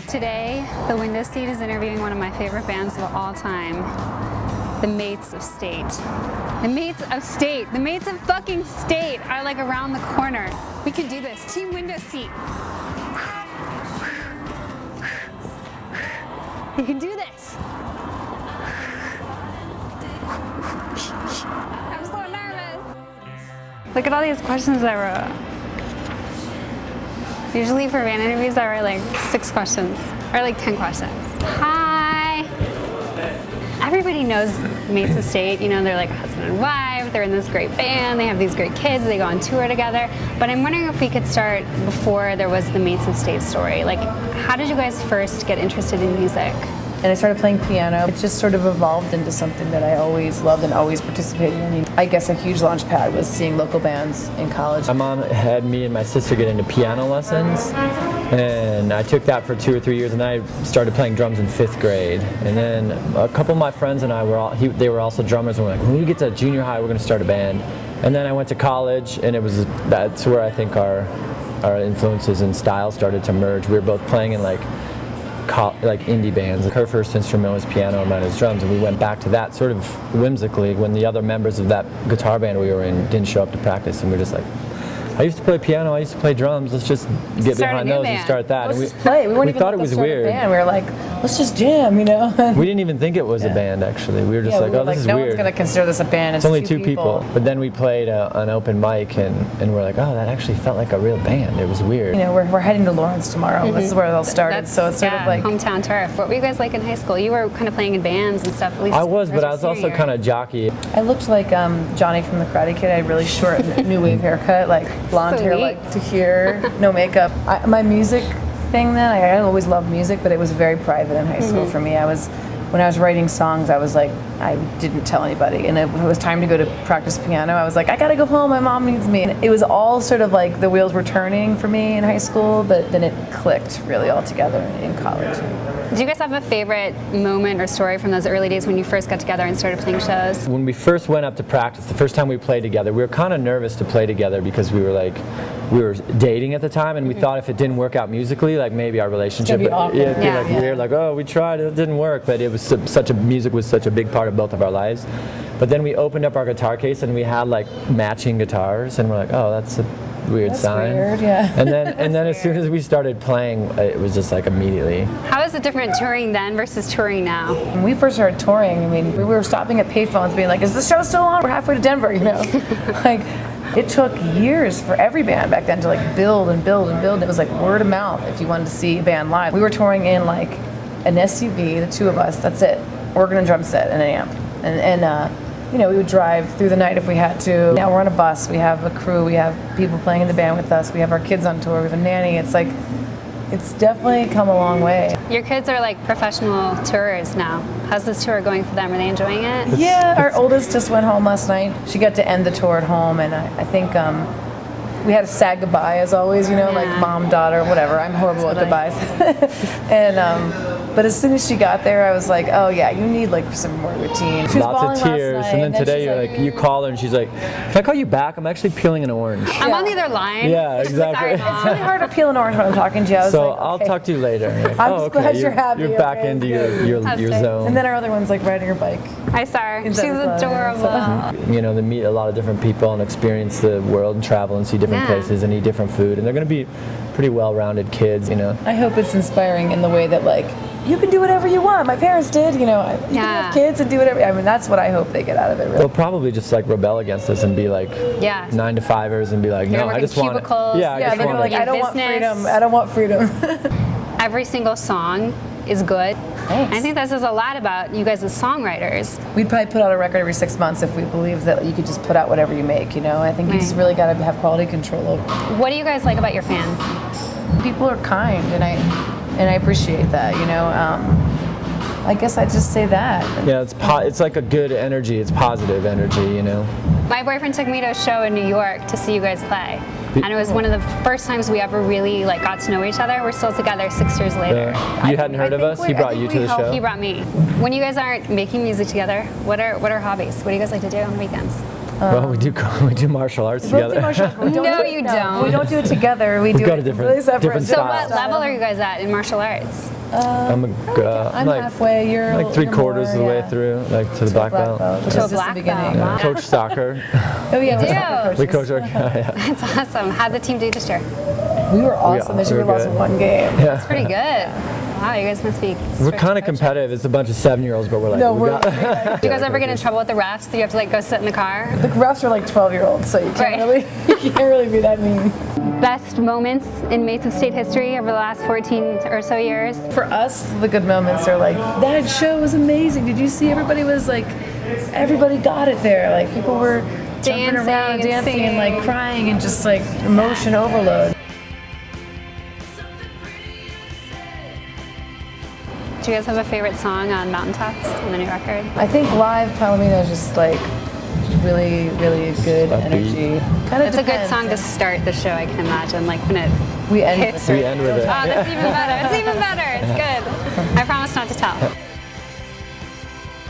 Today, the window seat is interviewing one of my favorite bands of all time, the Mates of State. The Mates of State, the Mates of fucking State are like around the corner. We can do this. Team window seat. You can do this. I'm so nervous. Look at all these questions I wrote. Usually for band interviews, I write like 6 questions, or like 10 questions. Hi! Everybody knows Mates of State, you know, they're like a husband and wife, they're in this great band, they have these great kids, they go on tour together. But I'm wondering if we could start before there was the Mates of State story. Like, how did you guys first get interested in music? And I started playing piano. It just sort of evolved into something that I always loved and always participated in. I guess a huge launch pad was seeing local bands in college. My mom had me and my sister get into piano lessons, and I took that for 2 or 3 years, and I started playing drums in 5th grade. And then a couple of my friends and I they were also drummers, and we're like, when we get to junior high, we're going to start a band. And then I went to college, and that's where I think our influences and style started to merge. We were both playing in like indie bands. Her first instrument was piano and mine was drums, and we went back to that sort of whimsically when the other members of that guitar band we were in didn't show up to practice, and we were just like, I used to play piano, I used to play drums, let's just get behind those and start that. Let's just play. We thought it was weird. We were like, let's just jam, you know? We didn't even think it was a band, actually. We were just like, oh, this is no weird. One's going to consider this a band. It's only 2 people. But then we played an open mic, and we're like, oh, that actually felt like a real band. It was weird. You know, we're heading to Lawrence tomorrow. This is where they'll start. So it's sort of like hometown turf. What were you guys like in high school? You were kind of playing in bands and stuff. At least I was, but I was also kind of jockey. I looked like Johnny from the Karate Kid. I had really short new wave haircut, like blonde hair, like to here, no makeup. My music thing then, I always loved music, but it was very private in high school for me. When I was writing songs, I was like, I didn't tell anybody. And when it was time to go to practice piano, I was like, I gotta go home, my mom needs me. And it was all sort of like the wheels were turning for me in high school, but then it clicked really all together in college. Do you guys have a favorite moment or story from those early days when you first got together and started playing shows? When we first went up to practice, the first time we played together, we were kind of nervous to play together because we were dating at the time, and we thought if it didn't work out musically, like maybe our relationship would be like weird, like, oh, we tried, it didn't work. But it was music was such a big part of both of our lives. But then we opened up our guitar case and we had like matching guitars, and we're like, oh, that's a weird sign. Weird, yeah. And then as soon as we started playing, it was just like immediately. How is it different touring then versus touring now? When we first started touring, I mean, we were stopping at payphones being like, is the show still on? We're halfway to Denver, you know? Like, it took years for every band back then to like build and build and build. It was like word of mouth if you wanted to see a band live. We were touring in like an SUV, the 2 of us, that's it. Organ and drum set and an amp. And you know, we would drive through the night if we had to. Now we're on a bus, we have a crew, we have people playing in the band with us, we have our kids on tour, we have a nanny. It's like, it's definitely come a long way. Your kids are like professional tourers now. How's this tour going for them? Are they enjoying it? Yeah, our oldest just went home last night. She got to end the tour at home, and I think we had a sad goodbye as always, you know, like mom, daughter, whatever. I'm horrible at goodbyes. And but as soon as she got there, I was like, oh yeah, you need like some more routine. She was lots of tears, night, and then today you're like, you call her and she's like, can I call you back? I'm actually peeling an orange. I'm on the other line. Yeah, exactly. It's really hard to peel an orange when I'm talking to you. I was so like, I'll talk to you later. I'm just glad you're happy. You're back into your zone. And then our other one's like riding her bike. I saw her. She's adorable. You know, they meet a lot of different people and experience the world and travel and see different places and eat different food, and they're going to be pretty well-rounded kids, you know. I hope it's inspiring in the way that like, you can do whatever you want. My parents did, you know. You can have kids and do whatever. I mean, that's what I hope they get out of it. Really. They'll probably just like rebel against us and be like 9-to-5ers and be like, no, I just want it. Yeah, they're like, I don't want freedom. I don't want freedom. Every single song is good. Thanks. I think that says a lot about you guys as songwriters. We'd probably put out a record every 6 months if we believed that you could just put out whatever you make, you know. I think you just really got to have quality control over it. What do you guys like about your fans? People are kind, and I appreciate that, you know. I guess I'd just say that. Yeah, it's like a good energy. It's positive energy, you know. My boyfriend took me to a show in New York to see you guys play. And it was one of the first times we ever really like got to know each other. We're still together 6 years later. You hadn't heard of us? He brought you to the show? He brought me. When you guys aren't making music together, what are hobbies? What do you guys like to do on the weekends? Well, we do martial arts together. No, you don't. We don't do it together. We do got a it different- really separate. different So style. what level are you guys at in martial arts? I'm like halfway. You're like you're 3/4 of the more, way yeah. through, like to the black belt. which To a is just the black beginning. belt. Wow. Coach soccer. Oh yeah, You we're do? We coach our yeah. That's awesome. How'd the team do this year? We were awesome. This year we we were lost good. one game. Yeah. Pretty good. Wow, you guys must be. We're kind of competitive. It's a bunch of 7-year-olds, but we're like, No, we we're got. Do you guys ever get in trouble with the refs? Do you have to like go sit in the car? the refs are like 12-year-olds, so you can't Right. really be that mean. Best moments in Mesa State history over the last 14 or so years? For us, the good moments are like, that show was amazing. Did you see everybody was like, everybody got it there. Like people were jumping Dancing around, and dancing and like singing. crying and just like emotion overload. Do you guys have a favorite song on Mountaintops on the new record? I think live Palomino is just like really, really good Upbeat. energy. Kind of It's a good song to start the show, I can imagine. Like when it We end hits. with We end with it. Oh, that's even better. It's even better. It's good. I promise not to tell.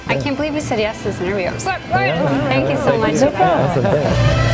I can't believe you said yes to this interview. I'm so excited. Thank you so much. No problem. That's the thing.